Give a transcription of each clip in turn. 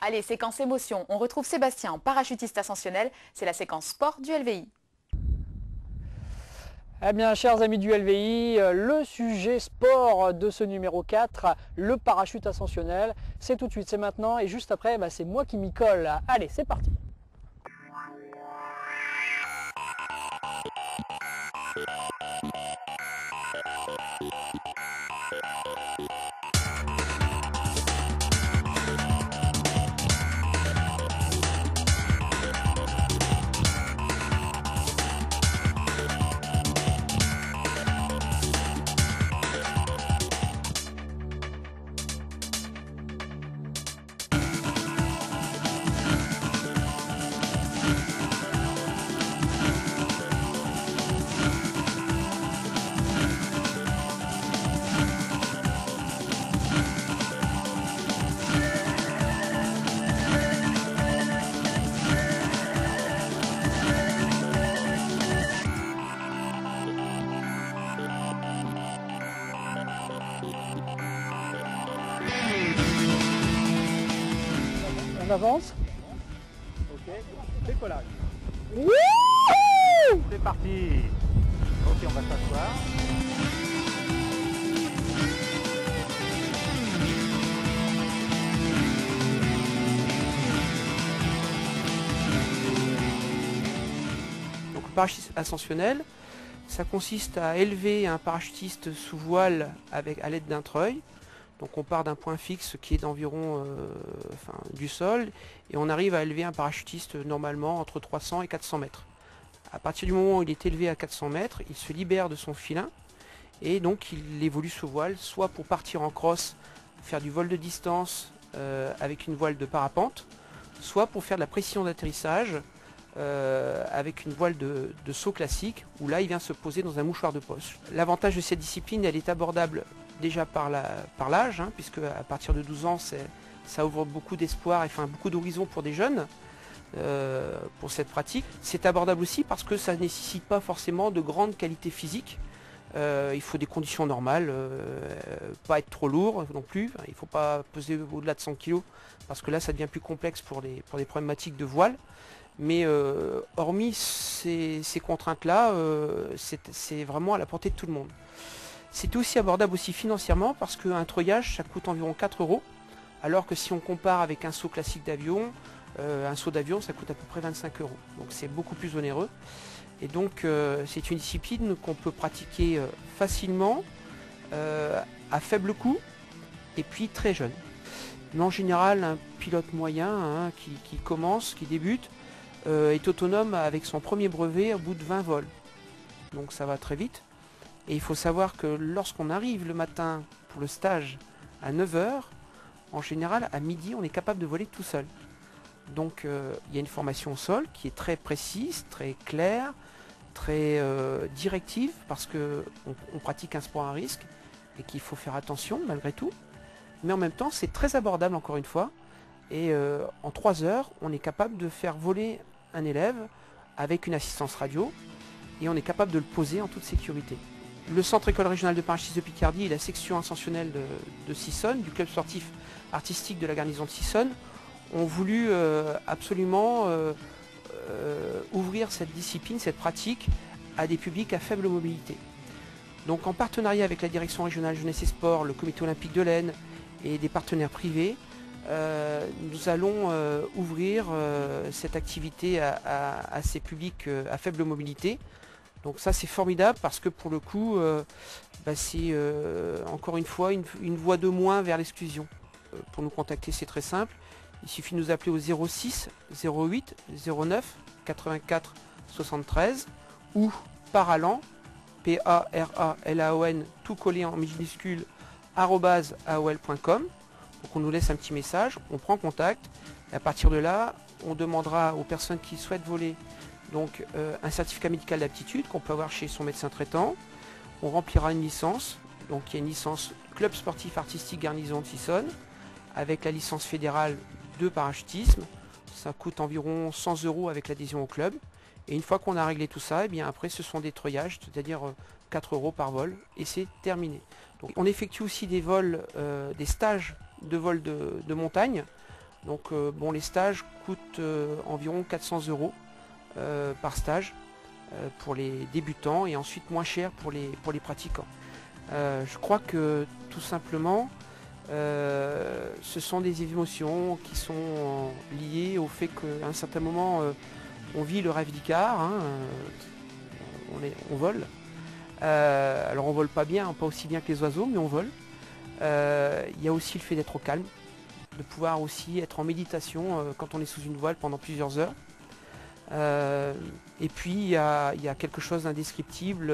Allez, séquence émotion. On retrouve Sébastien, parachutiste ascensionnel. C'est la séquence sport du LVI. Eh bien, chers amis du LVI, le sujet sport de ce numéro 4, le parachute ascensionnel, c'est tout de suite, c'est maintenant, et juste après, c'est moi qui m'y colle. Allez, c'est parti. On avance. Ok, décollage. Wouhou! C'est parti. Ok, on va s'asseoir. Donc le parachute ascensionnel, ça consiste à élever un parachutiste sous voile à l'aide d'un treuil. Donc on part d'un point fixe qui est d'environ du sol et on arrive à élever un parachutiste normalement entre 300 et 400 mètres. À partir du moment où il est élevé à 400 mètres, il se libère de son filin et donc il évolue sous voile, soit pour partir en crosse, faire du vol de distance avec une voile de parapente, soit pour faire de la précision d'atterrissage avec une voile de saut classique où là il vient se poser dans un mouchoir de poche. L'avantage de cette discipline, elle est abordable déjà par l'âge, puisque à partir de 12 ans ça ouvre beaucoup d'espoir et beaucoup d'horizons pour des jeunes pour cette pratique. C'est abordable aussi parce que ça ne nécessite pas forcément de grandes qualités physiques. Il faut des conditions normales, pas être trop lourd non plus, il ne faut pas peser au-delà de 100 kg parce que là ça devient plus complexe pour les problématiques de voile. Mais hormis ces contraintes-là, c'est vraiment à la portée de tout le monde. C'est aussi abordable aussi financièrement parce qu'un treuillage, ça coûte environ 4 €, alors que si on compare avec un saut classique d'avion, un saut d'avion, ça coûte à peu près 25 €. Donc c'est beaucoup plus onéreux. Et donc c'est une discipline qu'on peut pratiquer facilement, à faible coût, et puis très jeune. Mais en général, un pilote moyen qui commence, qui débute, est autonome avec son premier brevet au bout de 20 vols. Donc ça va très vite. Et il faut savoir que lorsqu'on arrive le matin pour le stage à 9 h, en général à midi on est capable de voler tout seul. Donc il y a une formation au sol qui est très précise, très claire, très directive parce qu'on pratique un sport à risque et qu'il faut faire attention malgré tout. Mais en même temps c'est très abordable encore une fois. Et en 3 heures on est capable de faire voler un élève avec une assistance radio et on est capable de le poser en toute sécurité. Le Centre École Régionale de Parachutisme de Picardie et la section ascensionnelle de Sissonne, du club sportif artistique de la garnison de Sissonne, ont voulu absolument ouvrir cette discipline, cette pratique, à des publics à faible mobilité. Donc en partenariat avec la direction régionale jeunesse et sport, le comité olympique de l'Aisne et des partenaires privés, nous allons ouvrir cette activité à ces publics à faible mobilité. Donc ça c'est formidable parce que pour le coup c'est encore une fois une voie de moins vers l'exclusion. Pour nous contacter c'est très simple, il suffit de nous appeler au 06 08 09 84 73 ou Paralan, PARALAON, tout collé en minuscule, @aol.com. Donc on nous laisse un petit message, on prend contact et à partir de là on demandera aux personnes qui souhaitent voler donc un certificat médical d'aptitude qu'on peut avoir chez son médecin traitant. On remplira une licence, donc il y a une licence club sportif artistique garnison de Sissonne avec la licence fédérale de parachutisme. Ça coûte environ 100 € avec l'adhésion au club. Et une fois qu'on a réglé tout ça, et bien après ce sont des treuillages, c'est-à-dire 4 € par vol et c'est terminé. Donc on effectue aussi des vols, des stages de vol de montagne Donc bon, les stages coûtent environ 400 € par stage pour les débutants et ensuite moins cher pour les pratiquants. Je crois que tout simplement ce sont des émotions qui sont liées au fait qu'à un certain moment on vit le rêve d'Icare, hein, on vole. Alors on vole pas bien, pas aussi bien que les oiseaux, mais on vole. Il y a aussi le fait d'être au calme, de pouvoir aussi être en méditation quand on est sous une voile pendant plusieurs heures. Et puis il y a quelque chose d'indescriptible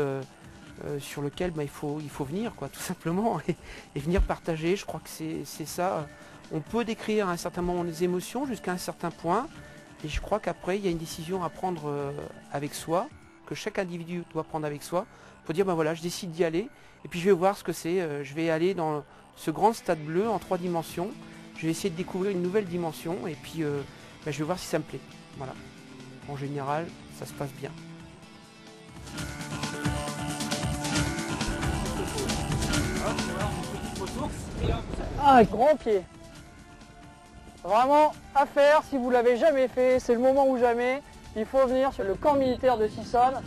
sur lequel il faut venir, quoi, tout simplement, et venir partager. Je crois que c'est ça. On peut décrire à un certain moment les émotions jusqu'à un certain point, et je crois qu'après il y a une décision à prendre avec soi, que chaque individu doit prendre avec soi, pour dire ben voilà, je décide d'y aller, et puis je vais voir ce que c'est. Je vais aller dans ce grand stade bleu en 3 dimensions, je vais essayer de découvrir une nouvelle dimension, et puis je vais voir si ça me plaît. Voilà. En général, ça se passe bien. Un grand pied. Vraiment à faire si vous l'avez jamais fait, c'est le moment ou jamais. Il faut venir sur le camp militaire de Sissonne.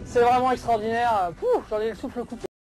C'est vraiment extraordinaire. J'en ai le souffle coupé.